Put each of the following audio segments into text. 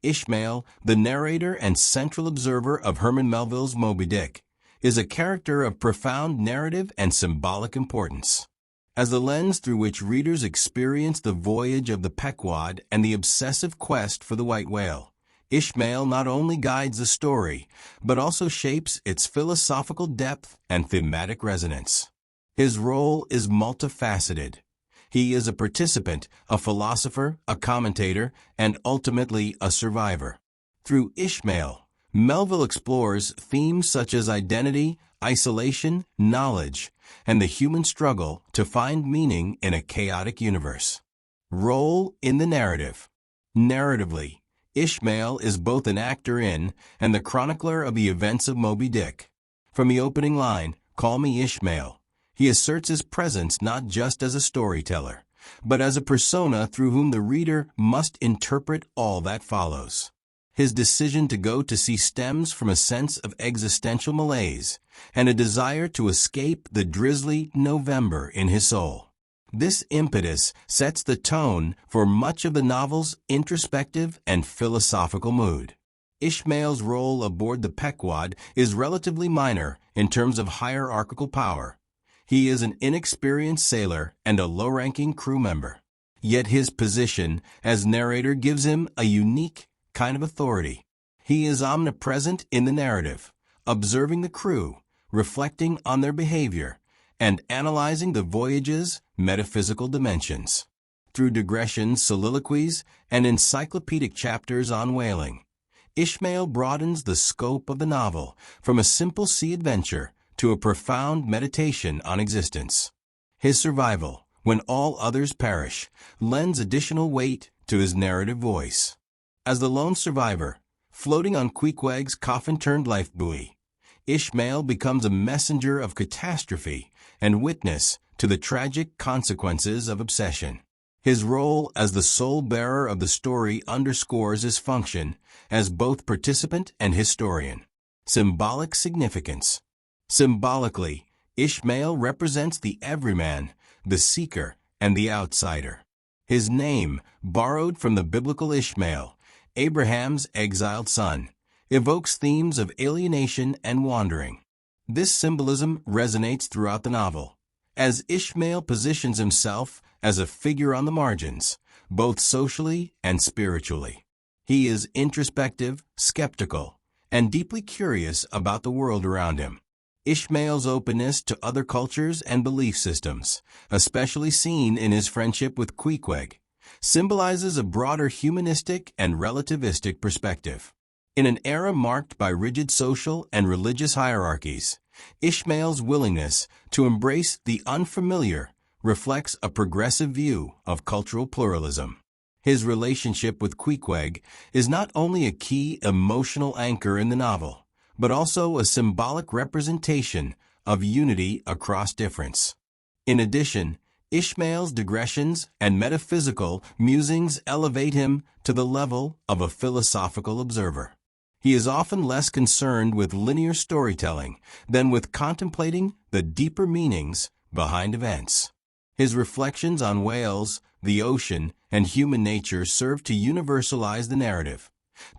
Ishmael, the narrator and central observer of Herman Melville's Moby-Dick, is a character of profound narrative and symbolic importance. As the lens through which readers experience the voyage of the Pequod and the obsessive quest for the white whale, Ishmael not only guides the story, but also shapes its philosophical depth and thematic resonance. His role is multifaceted. He is a participant, a philosopher, a commentator, and ultimately a survivor. Through Ishmael, Melville explores themes such as identity, isolation, knowledge, and the human struggle to find meaning in a chaotic universe. Role in the narrative. Narratively, Ishmael is both an actor in and the chronicler of the events of Moby-Dick. From the opening line, "Call me Ishmael," he asserts his presence not just as a storyteller, but as a persona through whom the reader must interpret all that follows. His decision to go to sea stems from a sense of existential malaise and a desire to escape the drizzly November in his soul. This impetus sets the tone for much of the novel's introspective and philosophical mood. Ishmael's role aboard the Pequod is relatively minor in terms of hierarchical power. He is an inexperienced sailor and a low-ranking crew member. Yet his position as narrator gives him a unique kind of authority. He is omnipresent in the narrative, observing the crew, reflecting on their behavior, and analyzing the voyage's metaphysical dimensions. Through digressions, soliloquies, and encyclopedic chapters on whaling, Ishmael broadens the scope of the novel from a simple sea adventure to a profound meditation on existence. His survival, when all others perish, lends additional weight to his narrative voice. As the lone survivor, floating on Queequeg's coffin-turned lifebuoy, Ishmael becomes a messenger of catastrophe and witness to the tragic consequences of obsession. His role as the sole bearer of the story underscores his function as both participant and historian. Symbolic significance. Symbolically, Ishmael represents the everyman, the seeker, and the outsider. His name, borrowed from the biblical Ishmael, Abraham's exiled son, evokes themes of alienation and wandering. This symbolism resonates throughout the novel, as Ishmael positions himself as a figure on the margins, both socially and spiritually. He is introspective, skeptical, and deeply curious about the world around him. Ishmael's openness to other cultures and belief systems, especially seen in his friendship with Queequeg, symbolizes a broader humanistic and relativistic perspective. In an era marked by rigid social and religious hierarchies, Ishmael's willingness to embrace the unfamiliar reflects a progressive view of cultural pluralism. His relationship with Queequeg is not only a key emotional anchor in the novel, but also a symbolic representation of unity across difference. In addition, Ishmael's digressions and metaphysical musings elevate him to the level of a philosophical observer. He is often less concerned with linear storytelling than with contemplating the deeper meanings behind events. His reflections on whales, the ocean, and human nature serve to universalize the narrative,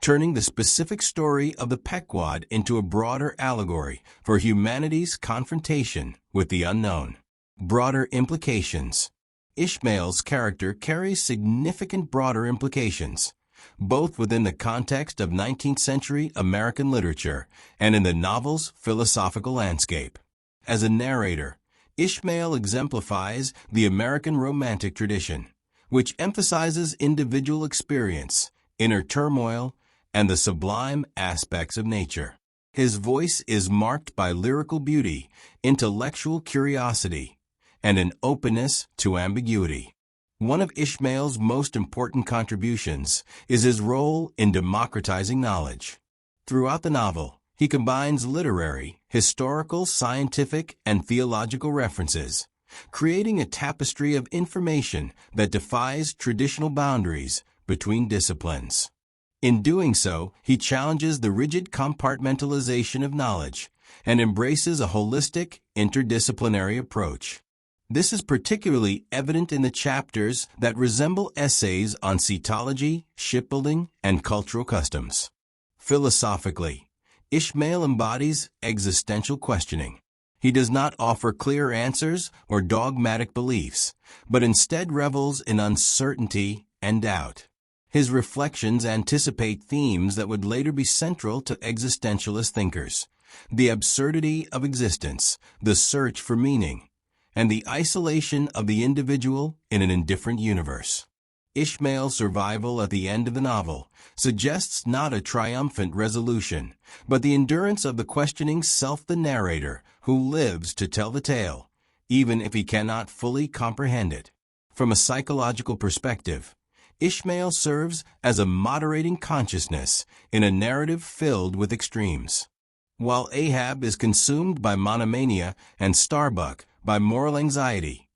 turning the specific story of the Pequod into a broader allegory for humanity's confrontation with the unknown. Broader implications. Ishmael's character carries significant broader implications, both within the context of 19th century American literature and in the novel's philosophical landscape. As a narrator, Ishmael exemplifies the American Romantic tradition, which emphasizes individual experience, inner turmoil, and the sublime aspects of nature. His voice is marked by lyrical beauty, intellectual curiosity, and an openness to ambiguity. One of Ishmael's most important contributions is his role in democratizing knowledge. Throughout the novel, he combines literary, historical, scientific, and theological references, creating a tapestry of information that defies traditional boundaries between disciplines. In doing so, he challenges the rigid compartmentalization of knowledge and embraces a holistic, interdisciplinary approach. This is particularly evident in the chapters that resemble essays on cetology, shipbuilding, and cultural customs. Philosophically, Ishmael embodies existential questioning. He does not offer clear answers or dogmatic beliefs, but instead revels in uncertainty and doubt. His reflections anticipate themes that would later be central to existentialist thinkers: the absurdity of existence, the search for meaning, and the isolation of the individual in an indifferent universe. Ishmael's survival at the end of the novel suggests not a triumphant resolution, but the endurance of the questioning self, the narrator, who lives to tell the tale, even if he cannot fully comprehend it. From a psychological perspective, Ishmael serves as a moderating consciousness in a narrative filled with extremes. While Ahab is consumed by monomania and Starbuck by moral anxiety,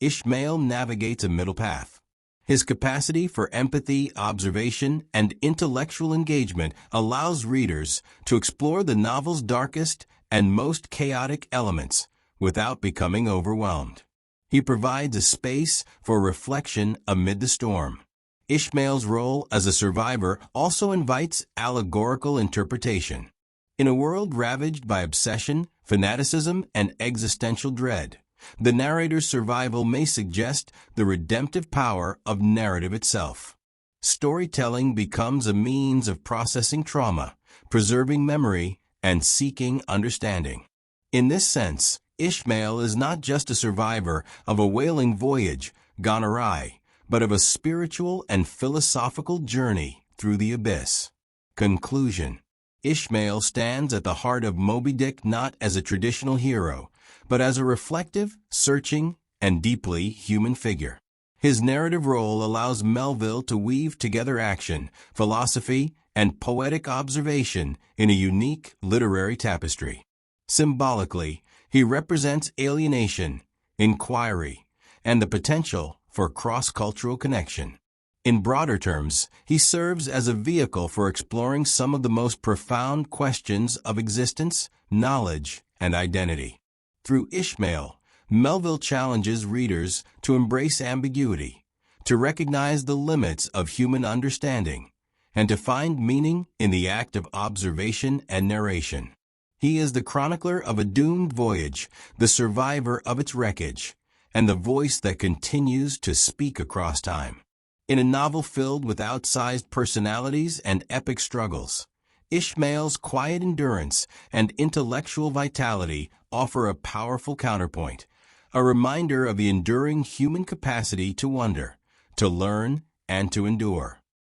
Ishmael navigates a middle path. His capacity for empathy, observation, and intellectual engagement allows readers to explore the novel's darkest and most chaotic elements without becoming overwhelmed. He provides a space for reflection amid the storm. Ishmael's role as a survivor also invites allegorical interpretation. In a world ravaged by obsession, fanaticism, and existential dread, the narrator's survival may suggest the redemptive power of narrative itself. Storytelling becomes a means of processing trauma, preserving memory, and seeking understanding. In this sense, Ishmael is not just a survivor of a whaling voyage gone awry, but of a spiritual and philosophical journey through the abyss. Conclusion: Ishmael stands at the heart of Moby-Dick not as a traditional hero, but as a reflective, searching, and deeply human figure. His narrative role allows Melville to weave together action, philosophy, and poetic observation in a unique literary tapestry. Symbolically, he represents alienation, inquiry, and the potential for cross-cultural connection. In broader terms, he serves as a vehicle for exploring some of the most profound questions of existence, knowledge, and identity. Through Ishmael, Melville challenges readers to embrace ambiguity, to recognize the limits of human understanding, and to find meaning in the act of observation and narration. He is the chronicler of a doomed voyage, the survivor of its wreckage, and the voice that continues to speak across time. In a novel filled with outsized personalities and epic struggles, Ishmael's quiet endurance and intellectual vitality offer a powerful counterpoint, a reminder of the enduring human capacity to wonder, to learn, and to endure.